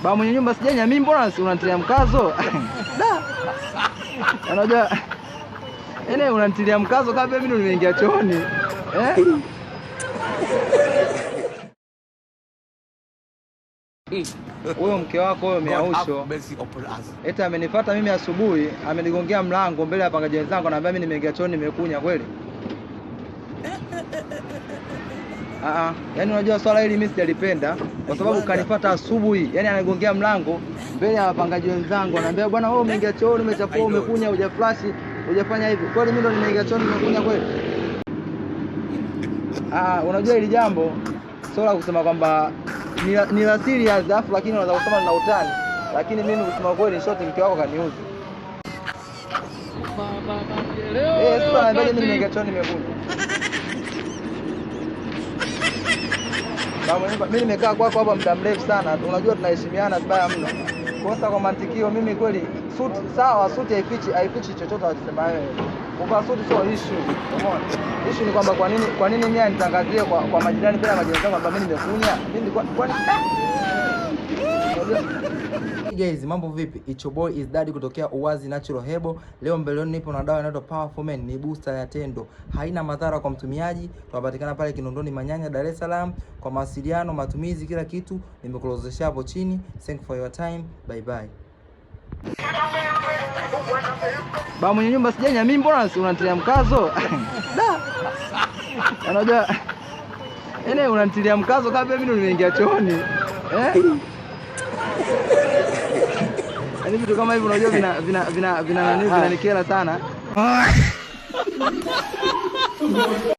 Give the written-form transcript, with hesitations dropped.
Ba mwenye nyumba sijanya mimi, mbona unanitilia mkazo? Da. Unajua unanitilia mkazo kama mimi ndo nimeingia chooni. Huyo mke wako huyo Miausho eti amenifuata mimi asubuhi, amenigongea mlango mbele ya pangaji wenzangu, ananiambia mimi nimeingia chooni nimekunya kweli? Yaani unajua swala hili mimi sijalipenda kwa sababu kanifuata asubuhi, yaani anagongea mlango mbele ya wapangaji wenzangu, ananiambia bwana wewe umeingia chooni, umechafua, umekunya, hujaflash, hujafanya hivi. Kweli mimi ndo nimeingia chooni nimekunya kweli? Unajua hili jambo sio la kusema kwamba ni la serious afu, lakini unaweza kusema na utani, lakini mimi kusema kweli shoti mke wako kaniuzi. Sasa ananiambia mimi nimeingia chooni nimekunya. Mimi nimekaa kwako hapa muda mrefu sana, unajua tunaheshimiana vibaya mno. Kosa kwa mantikio mimi kweli suti sawa, suti haifichi chochote unachosema wewe. Kwa suti sio issue. Umeona? Issue ni kwamba kwa nini mimi nitangazie kwa majirani bila majirani zangu kwamba mimi nimekunya? Mimi kwa Hey guys, mambo vipi? It's your boy is Daddy kutokea Uwazi Natural Hebo. Leo mbele yenu nipo na dawa inaitwa Powerful Men, ni booster ya tendo. Haina madhara kwa mtumiaji. Tunapatikana pale Kinondoni Manyanya, Dar es Salaam. Kwa mawasiliano, matumizi, kila kitu nimekulozeshia hapo chini. Thank you for your time. Bye bye. Ba mwenye nyumba sijanya mimi, mbona unanitilia mkazo? Da. Unajua unanitilia mkazo kama mimi ndo nimeingia chooni. Yaani vitu kama hivi unajua vinanikera sana.